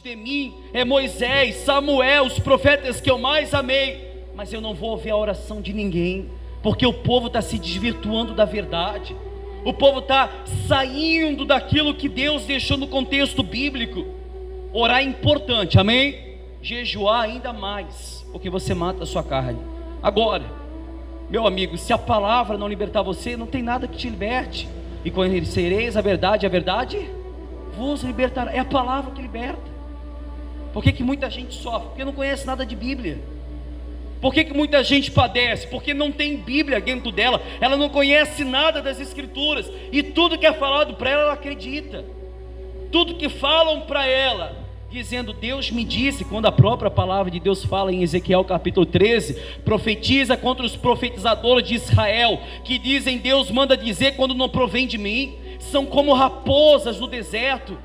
de mim é Moisés, Samuel, os profetas que eu mais amei, mas eu não vou ouvir a oração de ninguém, porque o povo está se desvirtuando da verdade, o povo está saindo daquilo que Deus deixou no contexto bíblico. Orar é importante, amém? Jejuar ainda mais, porque você mata a sua carne. Agora, meu amigo, se a palavra não libertar você, não tem nada que te liberte. E conhecereis a verdade vos libertará. É a palavra que liberta. Por que muita gente sofre? Porque não conhece nada de Bíblia. Por que muita gente padece? Porque não tem Bíblia dentro dela. Ela não conhece nada das Escrituras, e tudo que é falado para ela, ela acredita. Tudo que falam para ela, dizendo Deus me disse, quando a própria palavra de Deus fala em Ezequiel capítulo 13, profetiza contra os profetizadores de Israel, que dizem Deus manda dizer quando não provém de mim, são como raposas no deserto.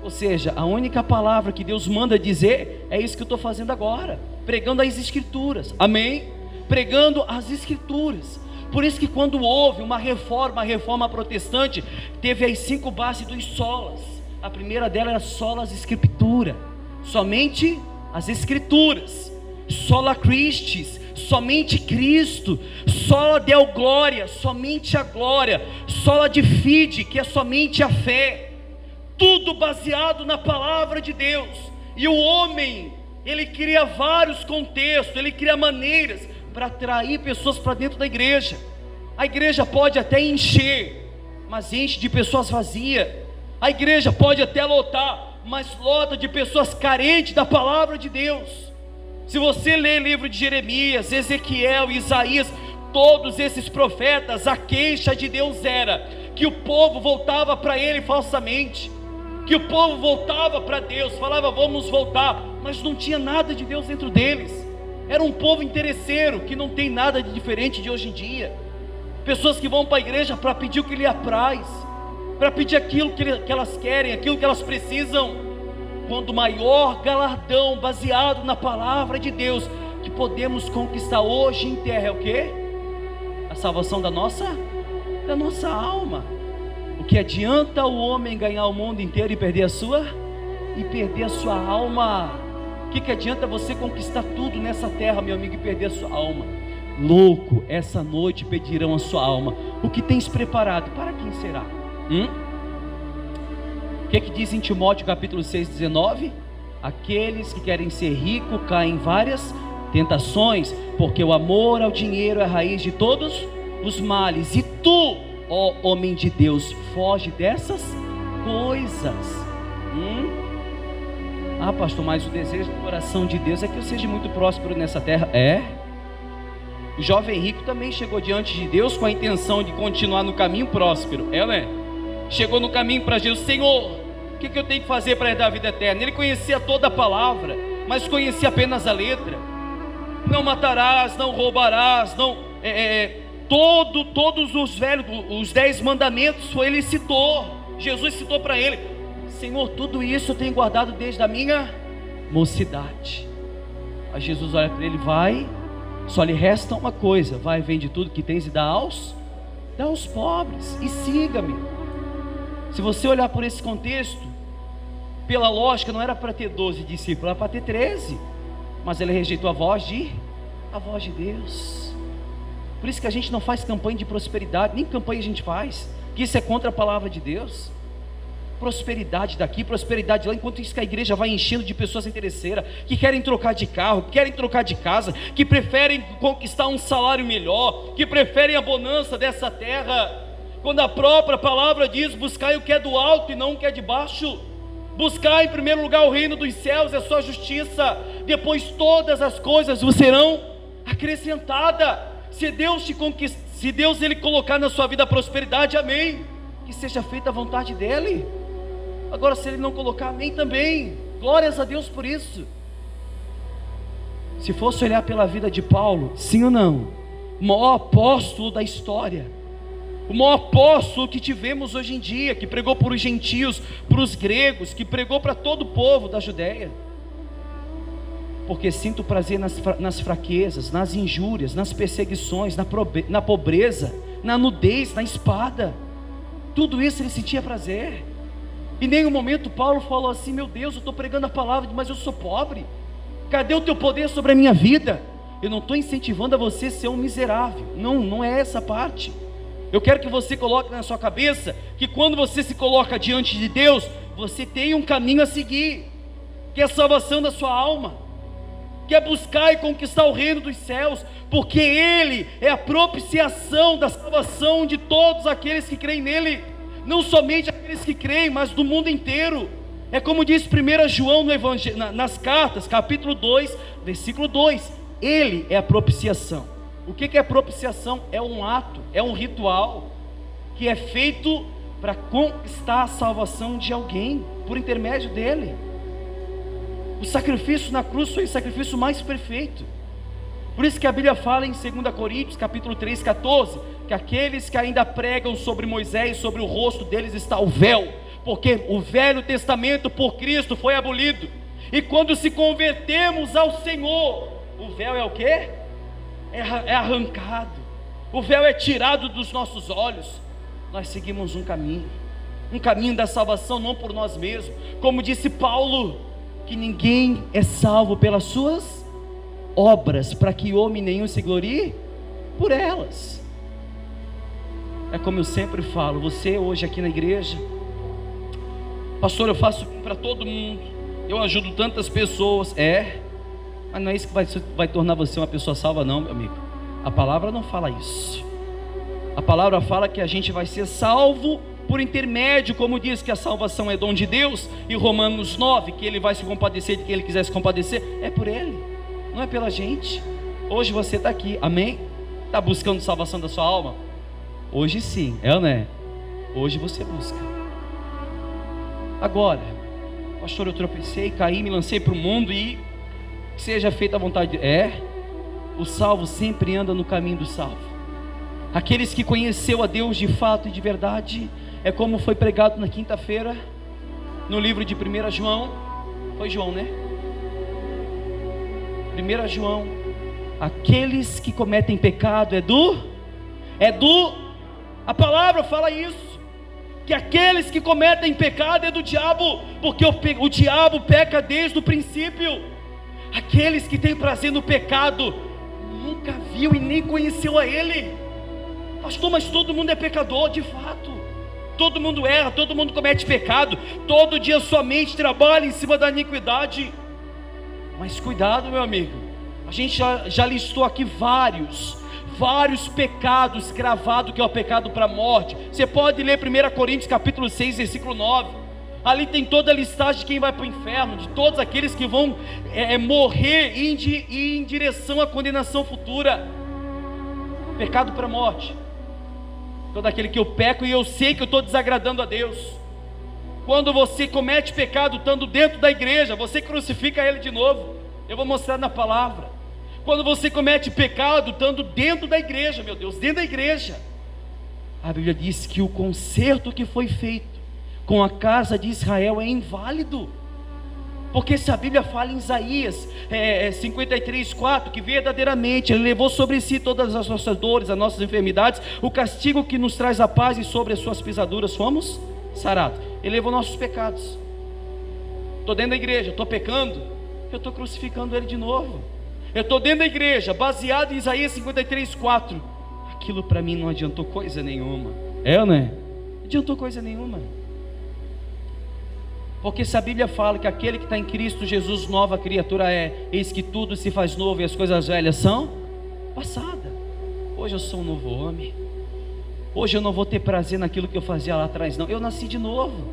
Ou seja, a única palavra que Deus manda dizer é isso que eu estou fazendo agora, pregando as Escrituras, amém? Pregando as Escrituras. Por isso que quando houve uma reforma protestante, teve as 5 bases dos solas. A primeira dela era solas Escritura, somente as Escrituras, sola Christis, somente Cristo, sola Deo Glória, somente a glória, sola de fide, que é somente a fé, tudo baseado na palavra de Deus. E o homem, ele cria vários contextos, ele cria maneiras para atrair pessoas para dentro da igreja. A igreja pode até encher, mas enche de pessoas vazias. A igreja pode até lotar, mas lota de pessoas carentes da palavra de Deus. Se você ler o livro de Jeremias, Ezequiel, Isaías, todos esses profetas, a queixa de Deus era que o povo voltava para ele falsamente, que o povo voltava para Deus, falava vamos voltar, mas não tinha nada de Deus dentro deles. Era um povo interesseiro, que não tem nada de diferente de hoje em dia. Pessoas que vão para a igreja para pedir o que lhe apraz, para pedir aquilo que elas querem, aquilo que elas precisam, quando o maior galardão baseado na palavra de Deus que podemos conquistar hoje em terra é o quê? A salvação da nossa alma. O que adianta o homem ganhar o mundo inteiro e perder a sua alma? O que adianta você conquistar tudo nessa terra, meu amigo, e perder a sua alma? Louco, essa noite pedirão a sua alma. O que tens preparado? Para quem será? O que diz em Timóteo capítulo 6:19? Aqueles que querem ser ricos caem em várias tentações, porque o amor ao dinheiro é a raiz de todos os males. E tu, ó homem de Deus, foge dessas coisas. Ah, pastor, mas o desejo do coração de Deus é que eu seja muito próspero nessa terra. O jovem rico também chegou diante de Deus com a intenção de continuar no caminho próspero, né? Chegou no caminho para Jesus. Senhor, o que eu tenho que fazer para herdar a vida eterna? Ele conhecia toda a palavra, mas conhecia apenas a letra. Não matarás, não roubarás, todos os 10 mandamentos, ele citou. Jesus citou para ele. Senhor, tudo isso eu tenho guardado desde a minha mocidade. Aí Jesus olha para ele, vai, só lhe resta uma coisa, vai, vende tudo que tens e dá aos pobres, e siga-me. Se você olhar por esse contexto, pela lógica, não era para ter 12 discípulos, era para ter 13, mas ele rejeitou a voz de Deus. Por isso que a gente não faz campanha de prosperidade, nem campanha a gente faz, que isso é contra a palavra de Deus. Prosperidade daqui, prosperidade lá, enquanto isso que a igreja vai enchendo de pessoas interesseiras, que querem trocar de carro, que querem trocar de casa, que preferem conquistar um salário melhor, que preferem a bonança dessa terra, quando a própria palavra diz, buscai o que é do alto e não o que é de baixo. Buscar em primeiro lugar o reino dos céus, a sua justiça, depois todas as coisas vos serão acrescentadas. Se Deus ele colocar na sua vida a prosperidade, amém, que seja feita a vontade dele. Agora, se ele não colocar, amém também, glórias a Deus por isso. Se fosse olhar pela vida de Paulo, sim ou não, o maior apóstolo da história, o maior apóstolo que tivemos hoje em dia, que pregou para os gentios, para os gregos, que pregou para todo o povo da Judéia. Porque sinto prazer nas fraquezas, nas injúrias, nas perseguições, na pobreza, na nudez, na espada. Tudo isso ele sentia prazer. Em nenhum momento Paulo falou assim: meu Deus, eu estou pregando a palavra, mas eu sou pobre, cadê o teu poder sobre a minha vida? Eu não estou incentivando a você ser um miserável, não é essa parte. Eu quero que você coloque na sua cabeça que quando você se coloca diante de Deus, você tem um caminho a seguir, que é a salvação da sua alma, que é buscar e conquistar o reino dos céus, porque Ele é a propiciação da salvação de todos aqueles que creem nele, não somente aqueles que creem, mas do mundo inteiro. É como diz 1 João no Evangelho, nas cartas, capítulo 2, versículo 2, Ele é a propiciação. O que é propiciação? É um ato, é um ritual, que é feito para conquistar a salvação de alguém, por intermédio dele. O sacrifício na cruz foi o sacrifício mais perfeito. Por isso que a Bíblia fala em 2 Coríntios, capítulo 3, 14, que aqueles que ainda pregam sobre Moisés, sobre o rosto deles está o véu, porque o Velho Testamento por Cristo foi abolido, e quando se convertemos ao Senhor, o véu é o quê? É arrancado, o véu é tirado dos nossos olhos. Nós seguimos um caminho da salvação, não por nós mesmos, como disse Paulo, que ninguém é salvo pelas suas obras, para que homem nenhum se glorie por elas. É como eu sempre falo, você hoje aqui na igreja, pastor, eu faço para todo mundo, eu ajudo tantas pessoas, mas não é isso que vai tornar você uma pessoa salva não, meu amigo. A palavra não fala isso. A palavra fala que a gente vai ser salvo por intermédio, como diz que a salvação é dom de Deus, e Romanos 9, que Ele vai se compadecer de quem Ele quiser se compadecer, é por Ele, não é pela gente. Hoje você está aqui, amém? Está buscando salvação da sua alma? Hoje sim, é ou não é? Hoje você busca. Agora, pastor, eu tropecei, caí, me lancei para o mundo e que seja feita a vontade de... o salvo sempre anda no caminho do salvo. Aqueles que conheceu a Deus de fato e de verdade, é como foi pregado na quinta-feira, no livro de 1 João, foi João, né? 1 João, aqueles que cometem pecado a palavra fala isso, que aqueles que cometem pecado é do diabo, porque o diabo peca desde o princípio. Aqueles que têm prazer no pecado, nunca viu e nem conheceu a Ele. Pastor, mas todo mundo é pecador, de fato. Todo mundo erra, todo mundo comete pecado. Todo dia sua mente trabalha em cima da iniquidade. Mas cuidado, meu amigo. A gente já listou aqui vários pecados cravados, que é o pecado para a morte. Você pode ler 1 Coríntios capítulo 6, versículo 9. Ali tem toda a listagem de quem vai para o inferno, de todos aqueles que vão morrer em direção à condenação futura. Pecado para a morte. Todo aquele que eu peco e eu sei que eu estou desagradando a Deus. Quando você comete pecado estando dentro da igreja, você crucifica Ele de novo. Eu vou mostrar na palavra. Quando você comete pecado estando dentro da igreja, meu Deus, dentro da igreja, a Bíblia diz que o concerto que foi feito com a casa de Israel é inválido, porque se a Bíblia fala em Isaías 53:4, que verdadeiramente Ele levou sobre si todas as nossas dores, as nossas enfermidades, o castigo que nos traz a paz, e sobre as suas pisaduras fomos sarados. Ele levou nossos pecados. Estou dentro da igreja, estou pecando, eu estou crucificando Ele de novo. Eu estou dentro da igreja, baseado em Isaías 53:4, aquilo para mim não adiantou coisa nenhuma, ou não é? Não adiantou coisa nenhuma. Porque se a Bíblia fala que aquele que está em Cristo Jesus, nova criatura é, eis que tudo se faz novo e as coisas velhas são passadas. Hoje eu sou um novo homem. Hoje eu não vou ter prazer naquilo que eu fazia lá atrás, não. Eu nasci de novo.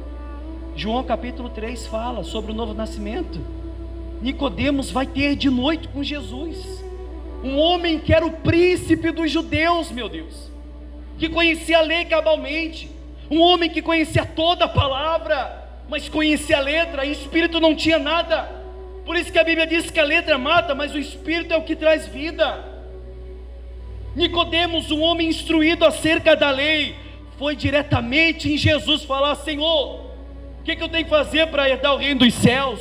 João capítulo 3 fala sobre o novo nascimento. Nicodemos vai ter de noite com Jesus, um homem que era o príncipe dos judeus, meu Deus, que conhecia a lei cabalmente, um homem que conhecia toda a palavra, mas conhecia a letra, e o Espírito não tinha nada. Por isso que a Bíblia diz que a letra mata, mas o Espírito é o que traz vida. Nicodemos, um homem instruído acerca da lei, foi diretamente em Jesus falar: Senhor, o que eu tenho que fazer para herdar o reino dos céus?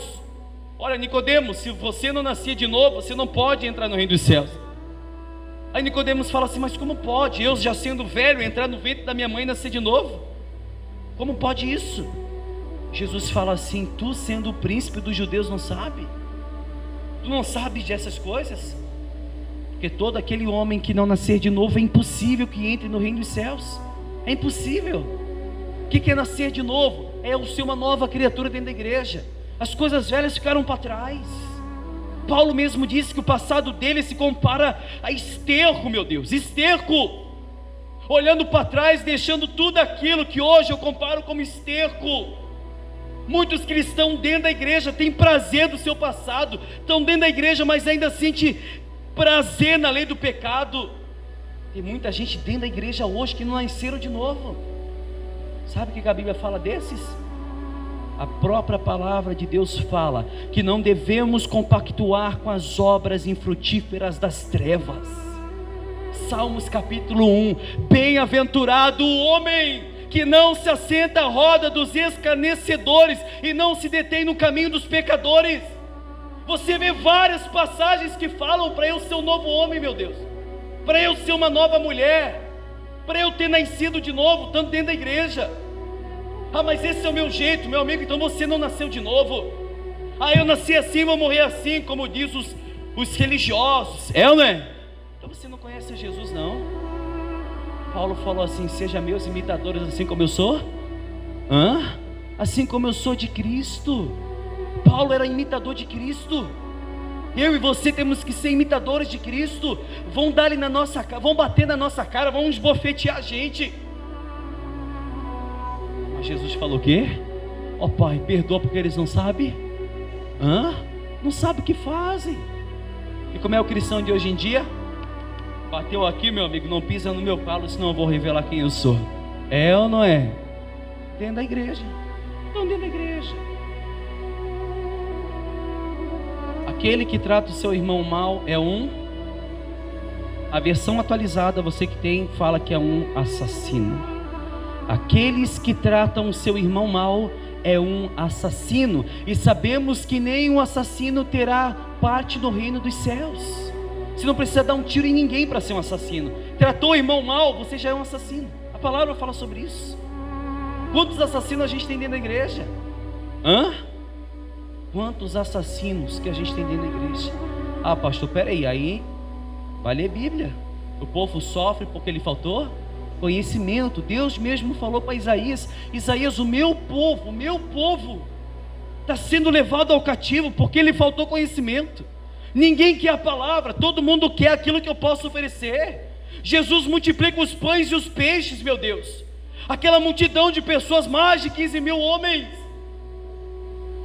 Olha, Nicodemos, se você não nascer de novo, você não pode entrar no reino dos céus. Aí Nicodemos fala assim: mas como pode, eu já sendo velho, entrar no ventre da minha mãe e nascer de novo? Como pode isso? Jesus fala assim: tu sendo o príncipe dos judeus não sabe? Tu não sabes dessas coisas? Porque todo aquele homem que não nascer de novo, é impossível que entre no reino dos céus. É impossível. O que é nascer de novo? É o ser uma nova criatura dentro da igreja. As coisas velhas ficaram para trás. Paulo mesmo disse que o passado dele se compara a esterco, meu Deus, esterco. Olhando para trás, deixando tudo aquilo que hoje eu comparo como esterco. Muitos cristãos dentro da igreja têm prazer do seu passado, estão dentro da igreja, mas ainda sentem prazer na lei do pecado. Tem muita gente dentro da igreja hoje que não nasceram de novo. Sabe o que a Bíblia fala desses? A própria palavra de Deus fala que não devemos compactuar com as obras infrutíferas das trevas. Salmos capítulo 1: bem-aventurado o homem que não se assenta à roda dos escarnecedores e não se detém no caminho dos pecadores. Você vê várias passagens que falam para eu ser um novo homem, meu Deus, para eu ser uma nova mulher, para eu ter nascido de novo, tanto dentro da igreja. Ah, mas esse é o meu jeito, meu amigo. Então você não nasceu de novo. Ah, eu nasci assim, vou morrer assim, como diz os religiosos. É ou não é? Então você não conhece Jesus, não. Paulo falou assim: seja meus imitadores assim como eu sou. Assim como eu sou de Cristo. Paulo era imitador de Cristo. Eu e você temos que ser imitadores de Cristo. Vão dar na nossa cara, vão bater na nossa cara, vão esbofetear a gente. Mas Jesus falou o quê? Ó Pai, perdoa porque eles não sabem. Não sabem o que fazem. E como é o cristão de hoje em dia? Bateu aqui, meu amigo, não pisa no meu calo, senão eu vou revelar quem eu sou. É ou não é? Dentro da igreja. Não, dentro da igreja. Aquele que trata o seu irmão mal é a versão atualizada, você que tem, fala que é um assassino. Aqueles que tratam o seu irmão mal é um assassino. E sabemos que nenhum assassino terá parte do reino dos céus. Você não precisa dar um tiro em ninguém para ser um assassino. Tratou o irmão mal, você já é um assassino. A palavra fala sobre isso. Quantos assassinos a gente tem dentro da igreja? Quantos assassinos que a gente tem dentro da igreja? Ah, pastor, peraí, aí vai ler Bíblia. O povo sofre porque lhe faltou conhecimento. Deus mesmo falou para Isaías: Isaías, o meu povo está sendo levado ao cativo porque lhe faltou conhecimento. Ninguém quer a palavra, todo mundo quer aquilo que eu posso oferecer. Jesus multiplica os pães e os peixes, meu Deus. Aquela multidão de pessoas, mais de 15 mil homens.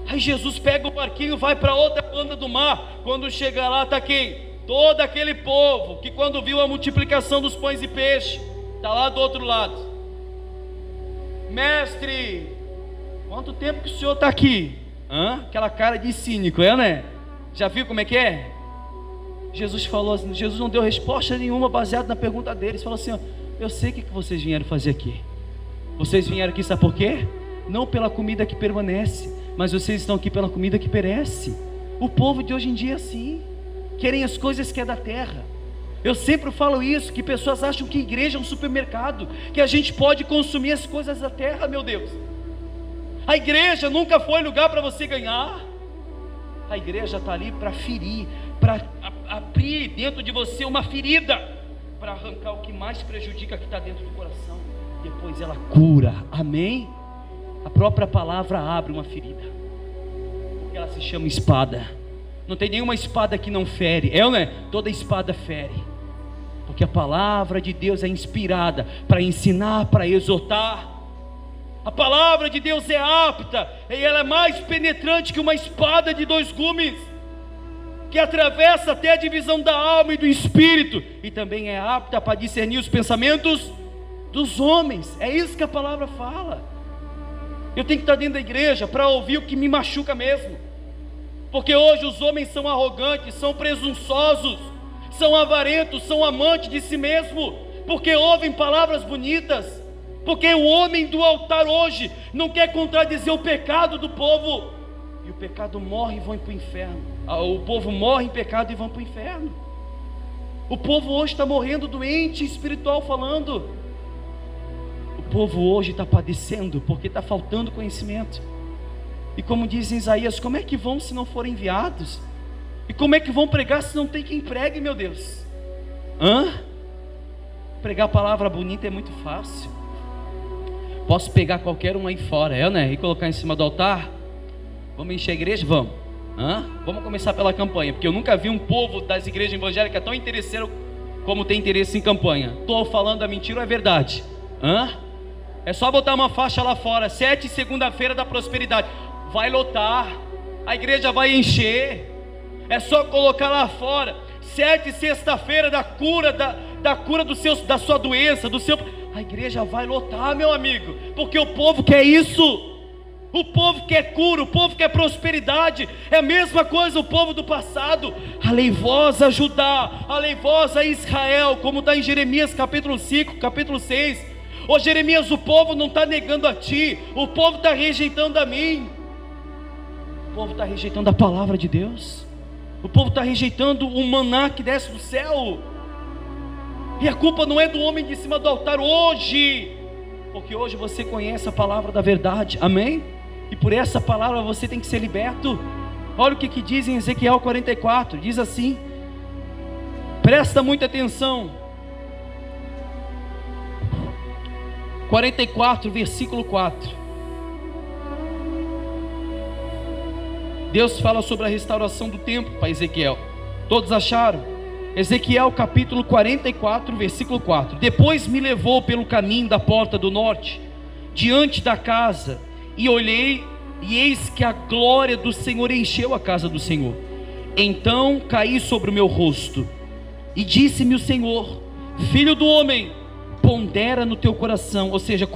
Aí Jesus pega o barquinho, vai para outra banda do mar. Quando chega lá, está quem? Todo aquele povo que quando viu a multiplicação dos pães e peixes, está lá do outro lado. Mestre, quanto tempo que o senhor está aqui? Aquela cara de cínico, né? Já viu como é que é? Jesus falou assim, Jesus não deu resposta nenhuma baseada na pergunta deles. Falou assim: eu sei o que vocês vieram fazer aqui. Vocês vieram aqui, sabe por quê? Não pela comida que permanece, mas vocês estão aqui pela comida que perece. O povo de hoje em dia é assim, querem as coisas que é da terra. Eu sempre falo isso, que pessoas acham que igreja é um supermercado, que a gente pode consumir as coisas da terra, meu Deus. A igreja nunca foi lugar para você ganhar. A igreja está ali para ferir, para abrir dentro de você uma ferida, para arrancar o que mais prejudica que está dentro do coração. Depois ela cura, amém? A própria palavra abre uma ferida, porque ela se chama espada. Não tem nenhuma espada que não fere, é ou não é? Toda espada fere, porque a palavra de Deus é inspirada para ensinar, para exortar. A palavra de Deus é apta, e ela é mais penetrante que uma espada de 2 gumes, que atravessa até a divisão da alma e do espírito, e também é apta para discernir os pensamentos dos homens. É isso que a palavra fala. Eu tenho que estar dentro da igreja para ouvir o que me machuca mesmo, porque hoje os homens são arrogantes, são presunçosos, são avarentos, são amantes de si mesmo, porque ouvem palavras bonitas. Porque o homem do altar hoje não quer contradizer o pecado do povo, e o pecado morre e vão para o inferno. O povo morre em pecado e vão para o inferno. O povo hoje está morrendo doente, espiritual falando. O povo hoje está padecendo porque está faltando conhecimento. E como diz em Isaías, como é que vão se não forem enviados? E como é que vão pregar se não tem quem pregue, meu Deus? Pregar a palavra bonita é muito fácil. Posso pegar qualquer um aí fora, né? E colocar em cima do altar. Vamos encher a igreja? Vamos. Vamos começar pela campanha, porque eu nunca vi um povo das igrejas evangélicas tão interesseiro como tem interesse em campanha. Estou falando a mentira ou é verdade? É só botar uma faixa lá fora, 7 segunda-feira da prosperidade. Vai lotar, a igreja vai encher. É só colocar lá fora, 7 sexta-feira da cura, da cura da sua doença, a igreja vai lotar, meu amigo, porque o povo quer isso. O povo quer cura, o povo quer prosperidade. É a mesma coisa o povo do passado. Alei-vos Judá, alei-vos Israel, como está em Jeremias capítulo 5, capítulo 6. Ô Jeremias, o povo não está negando a ti, o povo está rejeitando a mim. O povo está rejeitando a palavra de Deus. O povo está rejeitando o maná que desce do céu. E a culpa não é do homem de cima do altar hoje, porque hoje você conhece a palavra da verdade, amém? E por essa palavra você tem que ser liberto. Olha o que diz em Ezequiel 44, diz assim, presta muita atenção, 44 versículo 4, Deus fala sobre a restauração do templo para Ezequiel. Todos acharam? Ezequiel capítulo 44 versículo 4, depois me levou pelo caminho da porta do norte, diante da casa, e olhei, e eis que a glória do Senhor encheu a casa do Senhor. Então caí sobre o meu rosto, e disse-me o Senhor, filho do homem, pondera no teu coração, ou seja,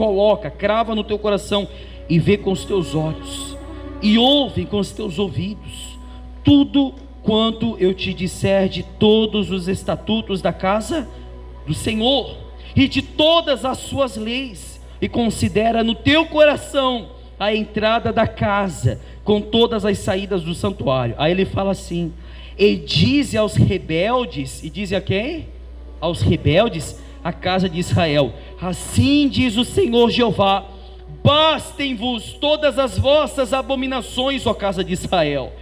crava no teu coração, e vê com os teus olhos, e ouve com os teus ouvidos, tudo quanto eu te disser de todos os estatutos da casa do Senhor, e de todas as suas leis, e considera no teu coração a entrada da casa, com todas as saídas do santuário. Aí ele fala assim, e dize aos rebeldes, e diz a quem? Aos rebeldes, a casa de Israel, assim diz o Senhor Jeová, bastem-vos todas as vossas abominações, ó casa de Israel,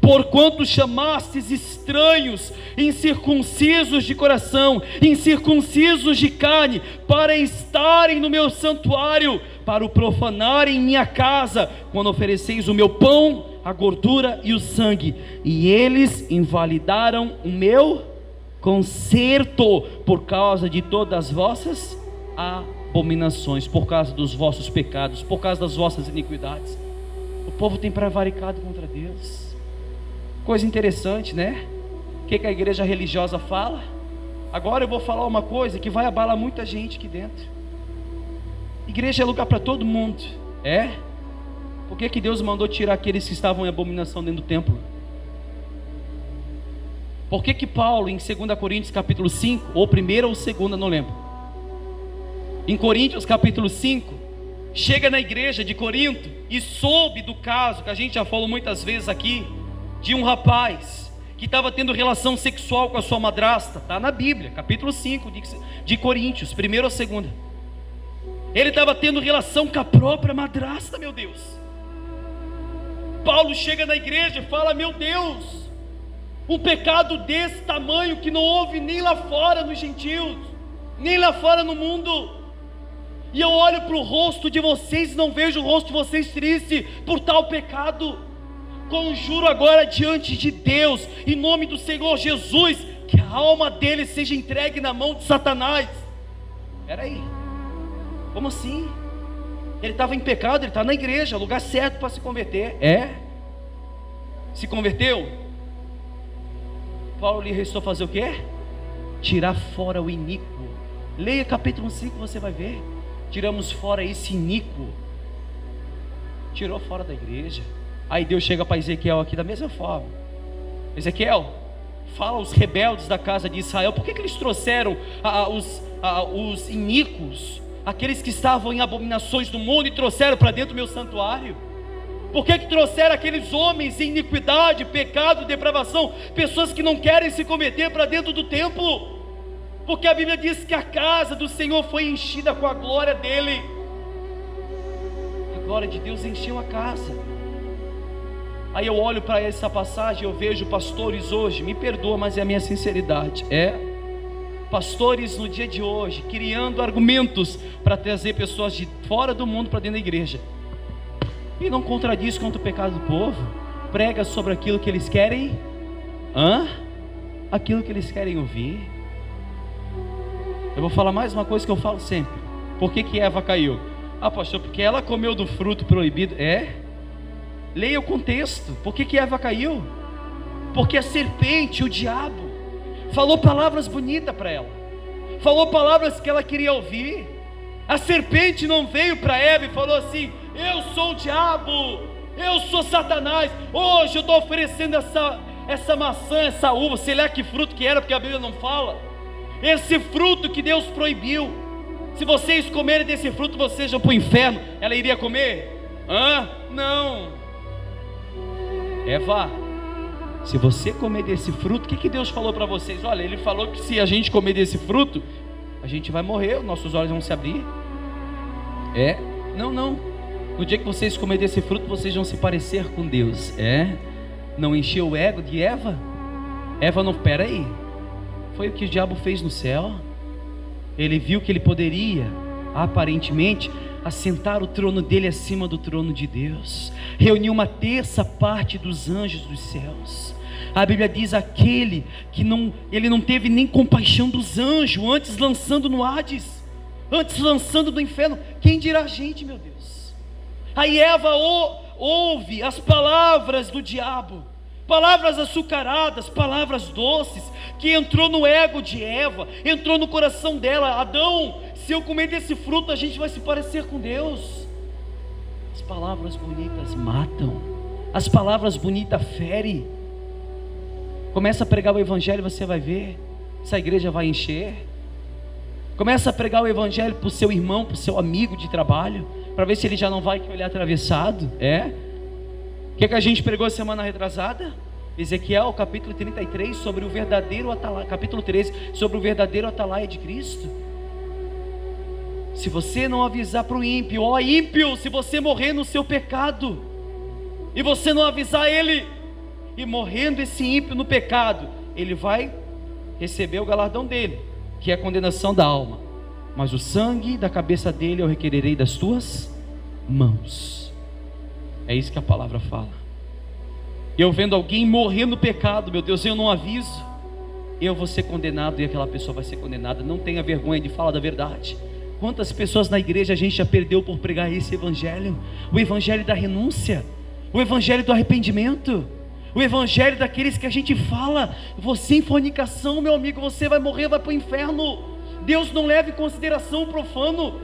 porquanto chamastes estranhos, incircuncisos de coração, incircuncisos de carne, para estarem no meu santuário, para o profanarem minha casa, quando ofereceis o meu pão, a gordura e o sangue, e eles invalidaram o meu concerto, por causa de todas as vossas abominações, por causa dos vossos pecados, por causa das vossas iniquidades. O povo tem prevaricado contra Deus. Coisa interessante, né? O que a igreja religiosa fala? Agora eu vou falar uma coisa que vai abalar muita gente aqui dentro. Igreja é lugar para todo mundo. Por que Deus mandou tirar aqueles que estavam em abominação dentro do templo? Por que Paulo em 2 Coríntios capítulo 5, ou 1 ou 2, não lembro, em Coríntios capítulo 5, chega na igreja de Corinto e soube do caso, que a gente já falou muitas vezes aqui, de um rapaz que estava tendo relação sexual com a sua madrasta, está na Bíblia, capítulo 5 de Coríntios, 1 ou 2. Ele estava tendo relação com a própria madrasta, meu Deus. Paulo chega na igreja e fala, meu Deus, um pecado desse tamanho que não houve nem lá fora nos gentios, nem lá fora no mundo. E eu olho para o rosto de vocês e não vejo o rosto de vocês triste por tal pecado. Conjuro agora diante de Deus, em nome do Senhor Jesus, que a alma dele seja entregue na mão de Satanás. Espera aí, como assim? Ele estava em pecado, ele está na igreja, lugar certo para se converter. Se converteu? Paulo lhe restou fazer o quê? Tirar fora o iníquo. Leia capítulo 5, você vai ver. Tiramos fora esse iníquo. Tirou fora da igreja. Aí Deus chega para Ezequiel aqui da mesma forma. Ezequiel, fala aos rebeldes da casa de Israel, por que eles trouxeram os iníquos, aqueles que estavam em abominações do mundo, e trouxeram para dentro do meu santuário? Por que trouxeram aqueles homens em iniquidade, pecado, depravação, pessoas que não querem se converter para dentro do templo? Porque a Bíblia diz que a casa do Senhor foi enchida com a glória dele. A glória de Deus encheu a casa. Aí eu olho para essa passagem, eu vejo pastores hoje, me perdoa, mas é a minha sinceridade, pastores no dia de hoje, criando argumentos para trazer pessoas de fora do mundo para dentro da igreja, e não contradiz contra o pecado do povo, prega sobre aquilo que eles querem, aquilo que eles querem ouvir. Eu vou falar mais uma coisa que eu falo sempre. Por que Eva caiu? Pastor, porque ela comeu do fruto proibido. Leia o contexto. Por que Eva caiu? Porque a serpente, o diabo, falou palavras bonitas para ela, falou palavras que ela queria ouvir. A serpente não veio para Eva e falou assim: eu sou o diabo, eu sou Satanás, hoje eu estou oferecendo essa maçã, essa uva, sei lá que fruto que era, porque a Bíblia não fala, esse fruto que Deus proibiu. Se vocês comerem desse fruto, vocês vão para o inferno. Ela iria comer? Não. Eva, se você comer desse fruto, o que Deus falou para vocês? Olha, Ele falou que se a gente comer desse fruto, a gente vai morrer, nossos olhos vão se abrir. Não. No dia que vocês comerem desse fruto, vocês vão se parecer com Deus. Não encheu o ego de Eva? Eva não, peraí, foi o que o diabo fez no céu. Ele viu que ele poderia, aparentemente, assentar o trono dele acima do trono de Deus, reuniu uma terça parte dos anjos dos céus. A Bíblia diz: aquele que ele não teve nem compaixão dos anjos, antes lançando no Hades, antes lançando no inferno, quem dirá a gente, meu Deus? Aí Eva ouve as palavras do diabo, palavras açucaradas, palavras doces, que entrou no ego de Eva, entrou no coração dela. Adão, se eu comer desse fruto, a gente vai se parecer com Deus. As palavras bonitas matam, as palavras bonitas ferem. Começa a pregar o evangelho, você vai ver, essa igreja vai encher. Começa a pregar o evangelho para o seu irmão, para o seu amigo de trabalho, para ver se ele já não vai olhar atravessado. O que a gente pregou semana retrasada? Ezequiel capítulo 33, sobre o verdadeiro atalaia, capítulo 13, sobre o verdadeiro atalaia de Cristo. Se você não avisar para o ímpio: ó ímpio, se você morrer no seu pecado, e você não avisar ele, e morrendo esse ímpio no pecado, ele vai receber o galardão dele, que é a condenação da alma, mas o sangue da cabeça dele eu requererei das tuas mãos. É isso que a palavra fala. Eu vendo alguém morrer no pecado, meu Deus, eu não aviso, eu vou ser condenado e aquela pessoa vai ser condenada. Não tenha vergonha de falar da verdade. Quantas pessoas na igreja a gente já perdeu por pregar esse evangelho? O evangelho da renúncia, o evangelho do arrependimento, o evangelho daqueles que a gente fala: você em fornicação, meu amigo, você vai morrer, vai para o inferno. Deus não leva em consideração o profano.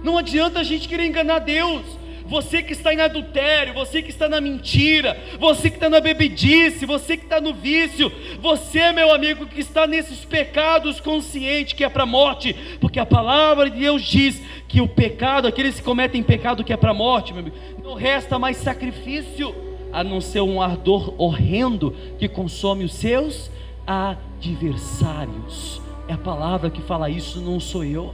Não adianta a gente querer enganar Deus. Você que está em adultério, você que está na mentira, você que está na bebedice, você que está no vício, você, meu amigo, que está nesses pecados consciente que é para a morte, porque a palavra de Deus diz que o pecado, aqueles que cometem pecado que é para a morte, meu amigo, não resta mais sacrifício, a não ser um ardor horrendo que consome os seus adversários. É a palavra que fala isso, não sou eu.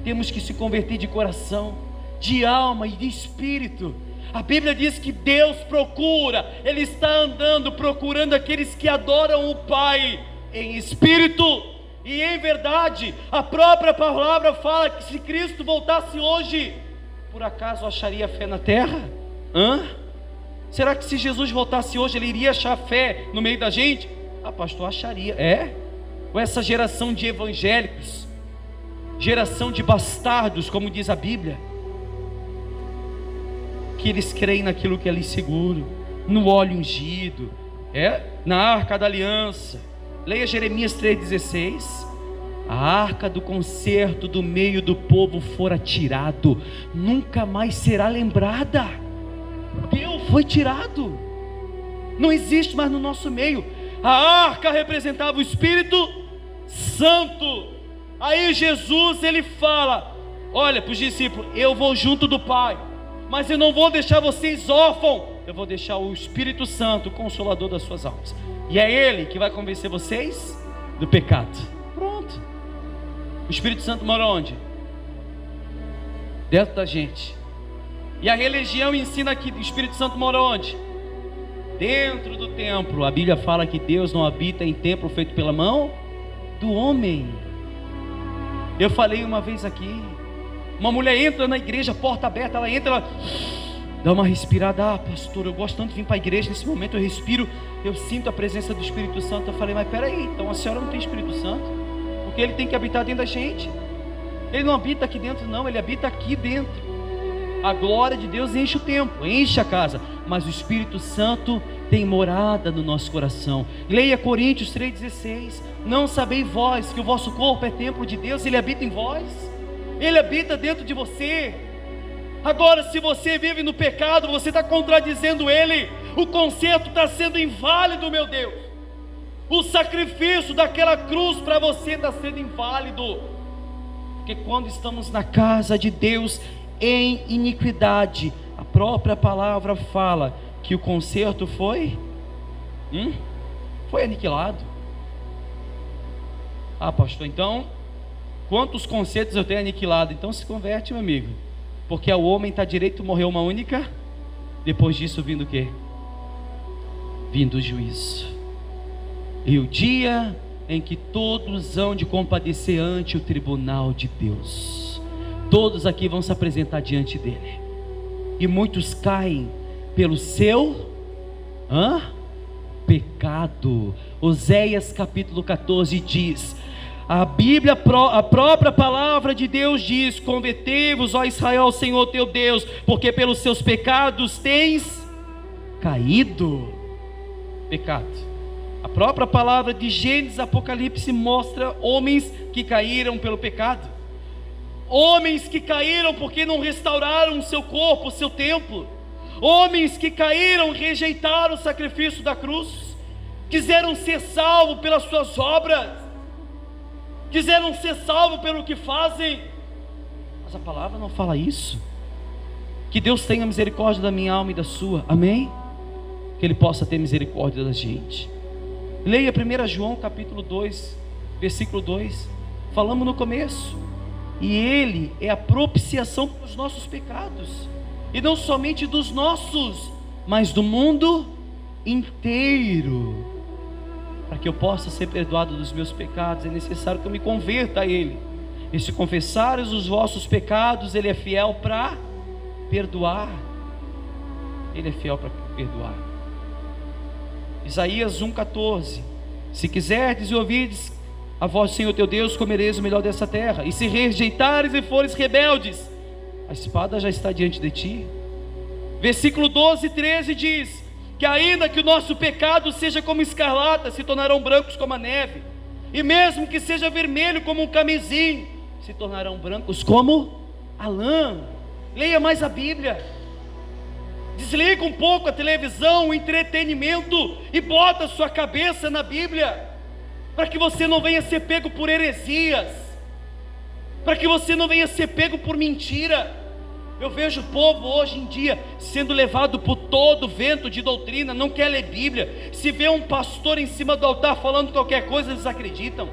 Temos que se converter de coração, de alma e de espírito. A Bíblia diz que Deus procura, Ele está andando procurando aqueles que adoram o Pai em espírito e em verdade. A própria palavra fala que se Cristo voltasse hoje, por acaso acharia fé na terra? Será que se Jesus voltasse hoje, Ele iria achar fé no meio da gente? Pastor, acharia. Ou essa geração de evangélicos, geração de bastardos, como diz a Bíblia, que eles creem naquilo que é ali seguro, no óleo ungido, na arca da aliança. Leia Jeremias 3,16. A arca do concerto do meio do povo fora tirado, nunca mais será lembrada. Deus foi tirado, não existe mais no nosso meio. A arca representava o Espírito Santo. Aí Jesus, ele fala: olha para os discípulos, eu vou junto do Pai, mas eu não vou deixar vocês órfãos, eu vou deixar o Espírito Santo, o Consolador das suas almas, e é Ele que vai convencer vocês do pecado. Pronto. O Espírito Santo mora onde? Dentro da gente. E a religião ensina que o Espírito Santo mora onde? dentro do templo. A Bíblia fala que Deus não habita em templo feito pela mão do homem. Eu falei uma vez aqui, uma mulher entra na igreja, porta aberta, ela entra, ela dá uma respirada. Pastor, eu gosto tanto de vir para a igreja, nesse momento eu respiro, eu sinto a presença do Espírito Santo. Eu falei, mas peraí, então a senhora não tem Espírito Santo? Porque ele tem que habitar dentro da gente. Ele não habita aqui dentro não, ele habita aqui dentro. A glória de Deus enche o templo, enche a casa, mas o Espírito Santo tem morada no nosso coração. Leia Coríntios 3,16. Não sabeis vós que o vosso corpo é templo de Deus? Ele habita em vós, ele habita dentro de você. Agora, se você vive no pecado, você está contradizendo ele. O conserto está sendo inválido, meu Deus. O sacrifício daquela cruz para você está sendo inválido. Porque quando estamos na casa de Deus em iniquidade, a própria palavra fala que o conserto foi aniquilado. Ah, pastor, então quantos concertos eu tenho aniquilado? Então se converte, meu amigo, porque o homem está direito a morrer uma única. Depois disso vindo o quê? Vindo o juízo, e o dia em que todos hão de compadecer ante o tribunal de Deus. Todos aqui vão se apresentar diante dele, e muitos caem pelo seu pecado. Oséias capítulo 14 diz, a Bíblia, a própria palavra de Deus diz: convertei-vos, ó Israel, ao Senhor teu Deus, porque pelos seus pecados tens caído. Pecado. A própria palavra de Gênesis, Apocalipse mostra homens que caíram pelo pecado, homens que caíram porque não restauraram o seu corpo, o seu templo, homens que caíram, rejeitaram o sacrifício da cruz, quiseram ser salvos pelas suas obras, quiseram ser salvos pelo que fazem, mas a palavra não fala isso. Que Deus tenha misericórdia da minha alma e da sua, amém? Que Ele possa ter misericórdia da gente. Leia 1 João capítulo 2, versículo 2, falamos no começo, e Ele é a propiciação dos nossos pecados, e não somente dos nossos, mas do mundo inteiro. Para que eu possa ser perdoado dos meus pecados, é necessário que eu me converta a Ele, e se confessares os vossos pecados, Ele é fiel para perdoar. Ele é fiel para perdoar. Isaías 1,14: se quiserdes e ouvirdes a voz do Senhor teu Deus, comereis o melhor dessa terra, e se rejeitares e fores rebeldes, a espada já está diante de ti. Versículo 12 e 13 diz que ainda que o nosso pecado seja como escarlata, se tornarão brancos como a neve, e mesmo que seja vermelho como um carmesim, se tornarão brancos como a lã. Leia mais a Bíblia. Desliga um pouco a televisão, o entretenimento, e bota a sua cabeça na Bíblia, para que você não venha ser pego por heresias, para que você não venha ser pego por mentira. Eu vejo o povo hoje em dia sendo levado por todo vento de doutrina, não quer ler Bíblia. Se vê um pastor em cima do altar falando qualquer coisa, eles acreditam,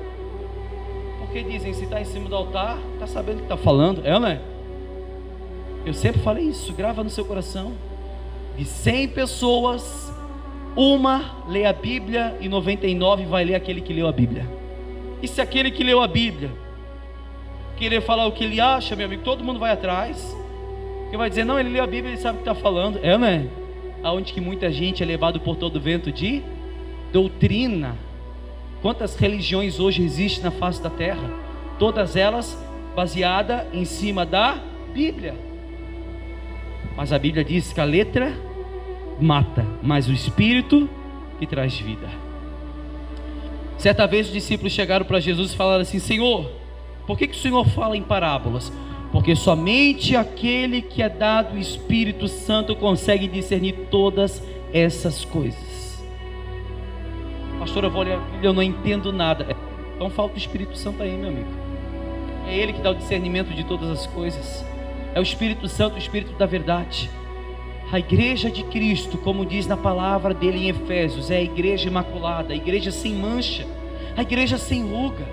porque dizem, se está em cima do altar, está sabendo o que está falando, não é? Eu sempre falei isso, grava no seu coração. De 100 pessoas, uma lê a Bíblia e 99 vai ler aquele que leu a Bíblia. E se aquele que leu a Bíblia querer falar o que ele acha, meu amigo, todo mundo vai atrás, porque vai dizer, não, ele leu a Bíblia, ele sabe o que está falando, não é? Aonde que muita gente é levado por todo vento de doutrina. Quantas religiões hoje existem na face da terra? Todas elas baseadas em cima da Bíblia. Mas a Bíblia diz que a letra mata, mas o Espírito que traz vida. Certa vez os discípulos chegaram para Jesus e falaram assim: Senhor, por que o Senhor fala em parábolas? Porque somente aquele que é dado o Espírito Santo consegue discernir todas essas coisas. Pastor, eu vou ler a Bíblia, eu não entendo nada. Então falta o Espírito Santo aí, meu amigo. É Ele que dá o discernimento de todas as coisas. É o Espírito Santo, o Espírito da verdade. A igreja de Cristo, como diz na palavra dele em Efésios, é a igreja imaculada, a igreja sem mancha, a igreja sem ruga.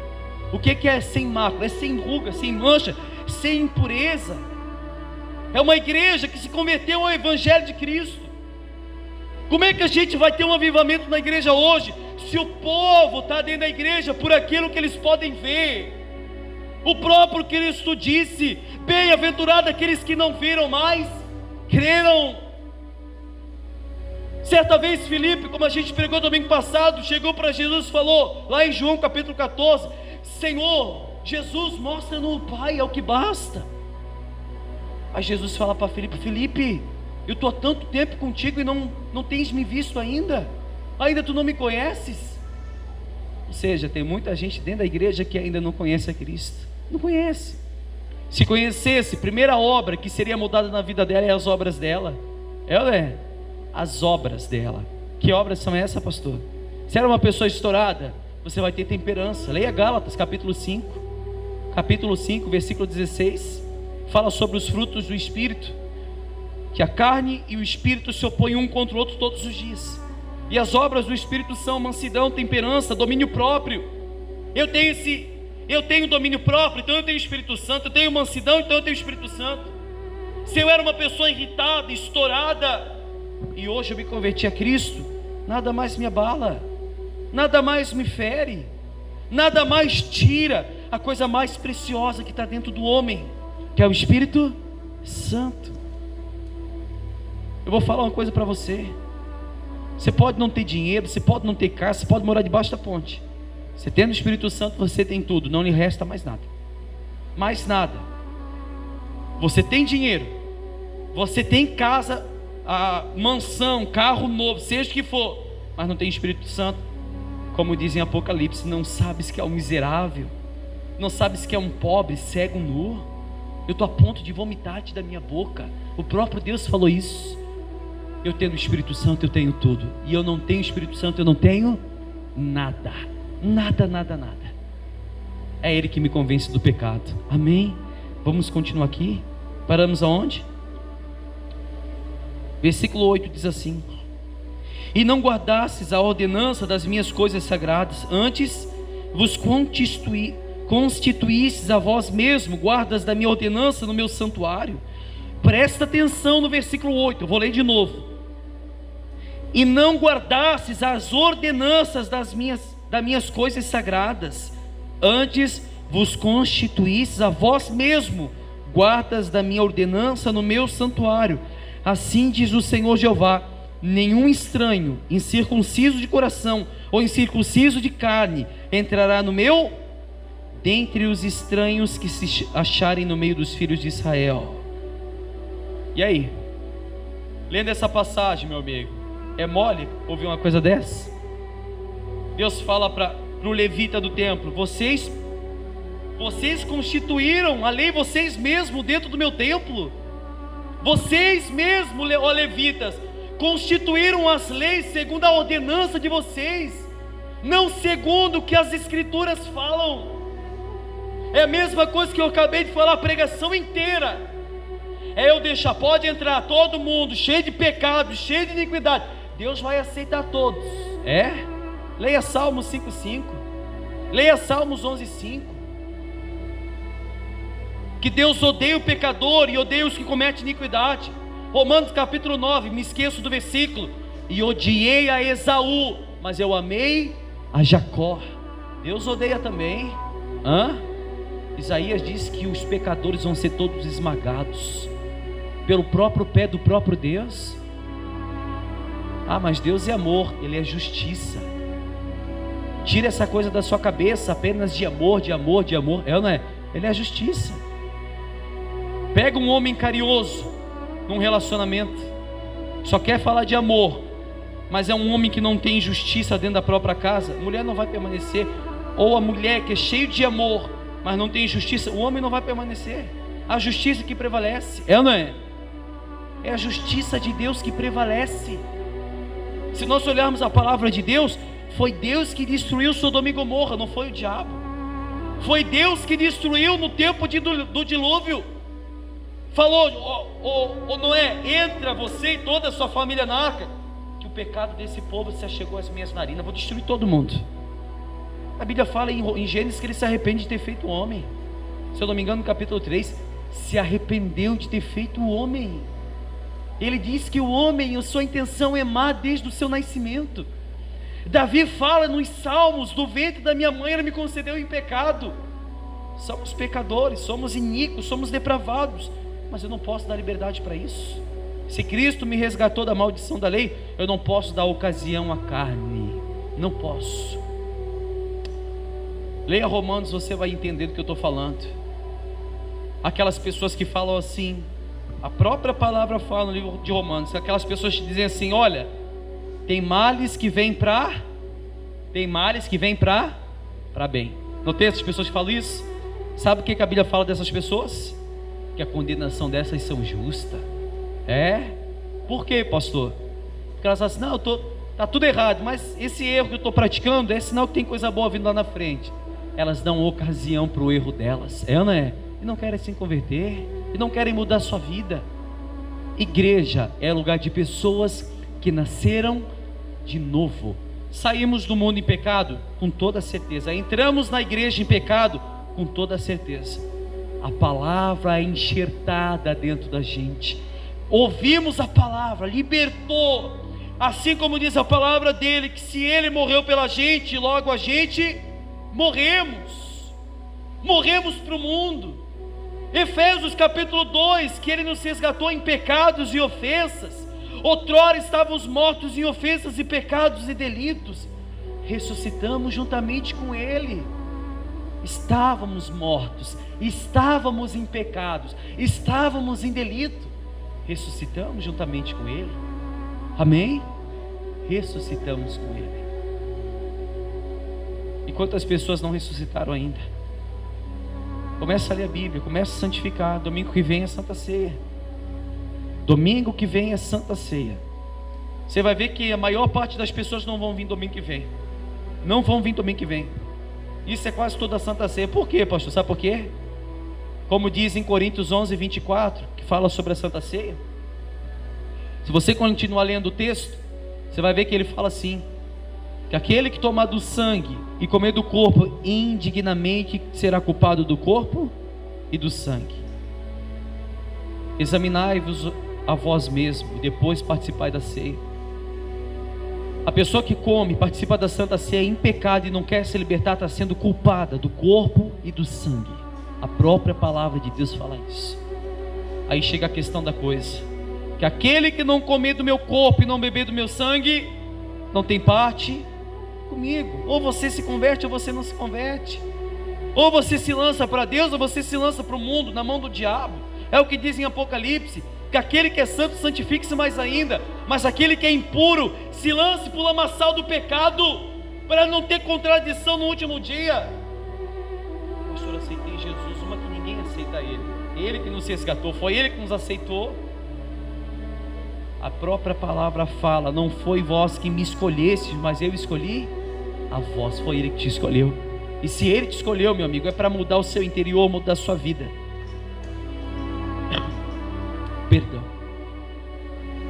O que é sem mácula? É sem ruga, sem mancha, sem impureza. É uma igreja que se converteu ao Evangelho de Cristo. Como é que a gente vai ter um avivamento na igreja hoje, se o povo está dentro da igreja por aquilo que eles podem ver? O próprio Cristo disse: bem-aventurado aqueles que não viram, mas creram. Certa vez Filipe, como a gente pregou domingo passado, chegou para Jesus e falou, lá em João capítulo 14: Senhor, Jesus, mostra-nos o Pai, é o que basta. Aí Jesus fala para Filipe: Filipe, eu estou há tanto tempo contigo e não tens me visto ainda? Ainda tu não me conheces? Ou seja, tem muita gente dentro da igreja que ainda não conhece a Cristo. Não conhece. Se conhecesse, primeira obra que seria mudada na vida dela é as obras dela. Ela é as obras dela. Que obras são essas, pastor? Se era uma pessoa estourada, você vai ter temperança. Leia Gálatas capítulo 5. Capítulo 5, versículo 16. Fala sobre os frutos do Espírito, que a carne e o Espírito se opõem um contra o outro todos os dias. E as obras do Espírito são mansidão, temperança, domínio próprio. Eu tenho domínio próprio, então eu tenho o Espírito Santo. Eu tenho mansidão, então eu tenho o Espírito Santo. Se eu era uma pessoa irritada, estourada, e hoje eu me converti a Cristo, nada mais me abala, nada mais me fere, nada mais tira a coisa mais preciosa que está dentro do homem, que é o Espírito Santo. Eu vou falar uma coisa para você. Você pode não ter dinheiro, você pode não ter casa, você pode morar debaixo da ponte. Você tendo o Espírito Santo, você tem tudo, não lhe resta mais nada. Mais nada. Você tem dinheiro, você tem casa, a mansão, carro novo, seja o que for, mas não tem Espírito Santo, como diz em Apocalipse, não sabes que é um miserável, não sabes que é um pobre, cego, nu. Eu estou a ponto de vomitar-te da minha boca. O próprio Deus falou isso. Eu tenho o Espírito Santo, eu tenho tudo. E eu não tenho o Espírito Santo, eu não tenho nada. Nada, nada, nada. É Ele que me convence do pecado. Amém? Vamos continuar aqui. Paramos aonde? Versículo 8 diz assim: e não guardasses a ordenança das minhas coisas sagradas, antes vos constituísseis a vós mesmo guardas da minha ordenança no meu santuário. Presta atenção no versículo 8, eu vou ler de novo. E não guardasses as ordenanças das minhas coisas sagradas, antes vos constituísseis a vós mesmo guardas da minha ordenança no meu santuário. Assim diz o Senhor Jeová: nenhum estranho, incircunciso de coração ou incircunciso de carne, entrará no meu, dentre os estranhos que se acharem no meio dos filhos de Israel. E aí? Lendo essa passagem, meu amigo, é mole ouvir uma coisa dessa? Deus fala para o levita do templo: vocês constituíram a lei vocês mesmos dentro do meu templo. Vocês mesmos, ó levitas, constituíram as leis segundo a ordenança de vocês, não segundo o que as escrituras falam. É a mesma coisa que eu acabei de falar a pregação inteira. É eu deixar, pode entrar todo mundo cheio de pecado, cheio de iniquidade, Deus vai aceitar todos. Leia Salmos 5:5, leia Salmos 11:5, que Deus odeia o pecador e odeia os que cometem iniquidade. Romanos capítulo 9, me esqueço do versículo: e odiei a Esaú, mas eu amei a Jacó. Deus odeia também. Isaías diz que os pecadores vão ser todos esmagados pelo próprio pé do próprio Deus. Mas Deus é amor, Ele é justiça. Tira essa coisa da sua cabeça apenas de amor, de amor, de amor. Não é? Ele é justiça. Pega um homem carinhoso num relacionamento, só quer falar de amor, mas é um homem que não tem justiça dentro da própria casa, a mulher não vai permanecer. Ou a mulher que é cheia de amor, mas não tem justiça, o homem não vai permanecer. A justiça que prevalece, não é? É a justiça de Deus que prevalece. Se nós olharmos a palavra de Deus, foi Deus que destruiu Sodoma e Gomorra, não foi o diabo. Foi Deus que destruiu no tempo do dilúvio. Falou: Noé, entra você e toda a sua família na arca, que o pecado desse povo se achegou às minhas narinas, vou destruir todo mundo. A Bíblia fala em Gênesis que ele se arrepende de ter feito o homem. Se eu não me engano, no capítulo 3, se arrependeu de ter feito o homem. Ele diz que o homem, a sua intenção é má desde o seu nascimento. Davi fala nos Salmos: do ventre da minha mãe ela me concedeu em pecado. Somos pecadores, somos iníquos, somos depravados, mas eu não posso dar liberdade para isso. Se Cristo me resgatou da maldição da lei, eu não posso dar ocasião à carne, não posso. Leia Romanos, você vai entender do que eu estou falando. Aquelas pessoas que falam assim, a própria palavra fala no livro de Romanos, aquelas pessoas que dizem assim: olha, tem males que vêm para bem. Não tem essas pessoas que falam isso? Sabe o que a Bíblia fala dessas pessoas? Que a condenação dessas são justa. Por quê, pastor? Porque elas falam assim: não, tá tudo errado, mas esse erro que eu estou praticando é sinal que tem coisa boa vindo lá na frente. Elas dão ocasião para o erro delas, ou não é? E não querem se converter, e não querem mudar a sua vida. Igreja é lugar de pessoas que nasceram de novo. Saímos do mundo em pecado com toda certeza, entramos na igreja em pecado com toda certeza. A palavra é enxertada dentro da gente, ouvimos a palavra, libertou, assim como diz a palavra dele, que se ele morreu pela gente, logo a gente morremos para o mundo. Efésios capítulo 2, que ele nos resgatou em pecados e ofensas. Outrora estávamos mortos em ofensas e pecados e delitos, ressuscitamos juntamente com ele. Estávamos mortos, estávamos em pecados, estávamos em delito, ressuscitamos juntamente com ele. Amém? Ressuscitamos com ele. E quantas pessoas não ressuscitaram ainda? Começa a ler a Bíblia, começa a santificar. Domingo que vem é Santa Ceia. Domingo que vem é Santa Ceia. Você vai ver que a maior parte das pessoas não vão vir domingo que vem. Não vão vir domingo que vem. Isso é quase toda a Santa Ceia. Por quê, pastor? Sabe por quê? Como diz em Coríntios 11, 24, que fala sobre a Santa Ceia. Se você continuar lendo o texto, você vai ver que ele fala assim: que aquele que tomar do sangue e comer do corpo indignamente será culpado do corpo e do sangue. Examinai-vos a vós mesmo e depois participai da ceia. A pessoa que come, participa da Santa Ceia em pecado e não quer se libertar, está sendo culpada do corpo e do sangue. A própria palavra de Deus fala isso. Aí chega a questão da coisa: que aquele que não comer do meu corpo e não beber do meu sangue não tem parte comigo. Ou você se converte ou você não se converte. Ou você se lança para Deus ou você se lança para o mundo, na mão do diabo. É o que diz em Apocalipse, que aquele que é santo santifique-se mais ainda, mas aquele que é impuro se lance para o lamaçal do pecado, para não ter contradição no último dia. Pastor, aceitei Jesus, uma que ninguém aceita ele que nos resgatou, foi ele que nos aceitou. A própria palavra fala: não foi vós que me escolhestes, mas eu escolhi a vós. Foi ele que te escolheu. E se ele te escolheu, meu amigo, é para mudar o seu interior, mudar a sua vida. Perdão.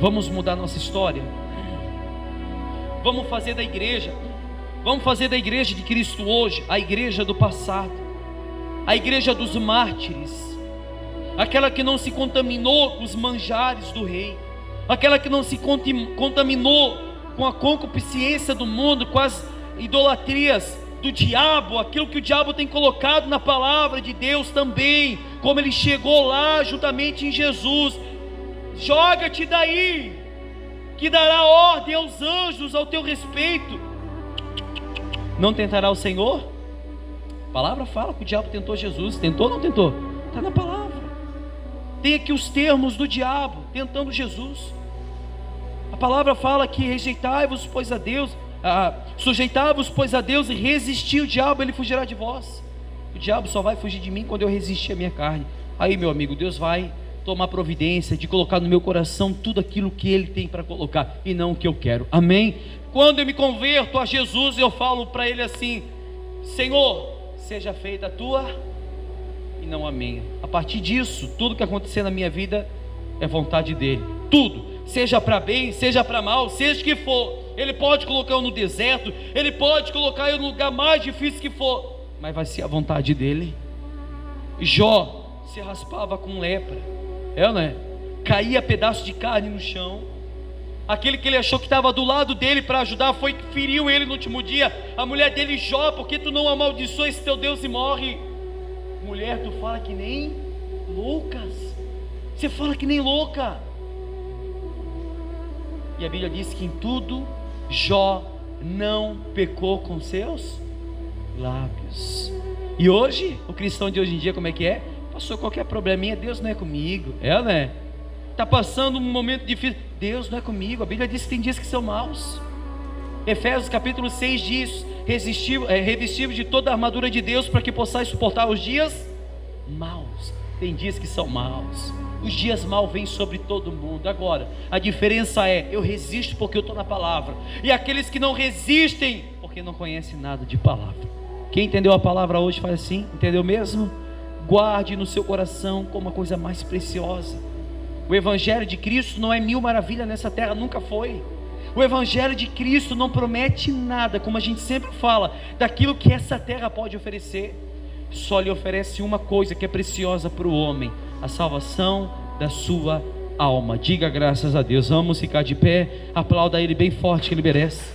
Vamos mudar nossa história. Vamos fazer da igreja de Cristo hoje a igreja do passado, a igreja dos mártires, aquela que não se contaminou com os manjares do rei, aquela que não se contaminou com a concupiscência do mundo, com as idolatrias do diabo, aquilo que o diabo tem colocado na palavra de Deus também, como ele chegou lá juntamente em Jesus. Joga-te daí, que dará ordem aos anjos ao teu respeito. Não tentará o Senhor? A palavra fala que o diabo tentou Jesus. Tentou ou não tentou? Está na palavra. Tem aqui os termos do diabo tentando Jesus. A palavra fala que rejeitai-vos, pois a Deus, sujeitai-vos, pois a Deus, e resistir o diabo, ele fugirá de vós. O diabo só vai fugir de mim quando eu resistir à minha carne. Aí, meu amigo, Deus vai tomar providência de colocar no meu coração tudo aquilo que ele tem para colocar e não o que eu quero. Amém? Quando eu me converto a Jesus, eu falo para ele assim: Senhor, seja feita a tua e não a minha. A partir disso, tudo que acontecer na minha vida é vontade dele. Tudo, seja para bem, seja para mal, seja o que for. Ele pode colocar eu no deserto, ele pode colocar eu no lugar mais difícil que for, mas vai ser a vontade dele. Jó se raspava com lepra, ou não é? caía pedaço de carne no chão. Aquele que ele achou que estava do lado dele para ajudar, foi que feriu ele no último dia. A mulher dele: Jó, por que tu não amaldiçoa esse teu Deus e morre? Mulher, tu fala que nem loucas. Você fala que nem louca. E a Bíblia diz que em tudo Jó não pecou com seus lábios. E hoje, o cristão de hoje em dia, como é que é? Passou qualquer probleminha, Deus não é comigo. É, né? Está passando um momento difícil, Deus não é comigo. A Bíblia diz que tem dias que são maus. Efésios capítulo 6 diz: revestivos de toda a armadura de Deus, para que possais suportar os dias maus. Tem dias que são maus. Os dias maus vêm sobre todo mundo. Agora, a diferença é: eu resisto porque eu estou na palavra, e aqueles que não resistem porque não conhecem nada de palavra. Quem entendeu a palavra hoje faz assim: entendeu mesmo? Guarde no seu coração como a coisa mais preciosa. O Evangelho de Cristo não é mil maravilhas nessa terra, nunca foi. O Evangelho de Cristo não promete nada, como a gente sempre fala, daquilo que essa terra pode oferecer. Só lhe oferece uma coisa que é preciosa para o homem: a salvação da sua alma. Diga graças a Deus. Vamos ficar de pé, aplauda Ele bem forte, que Ele merece.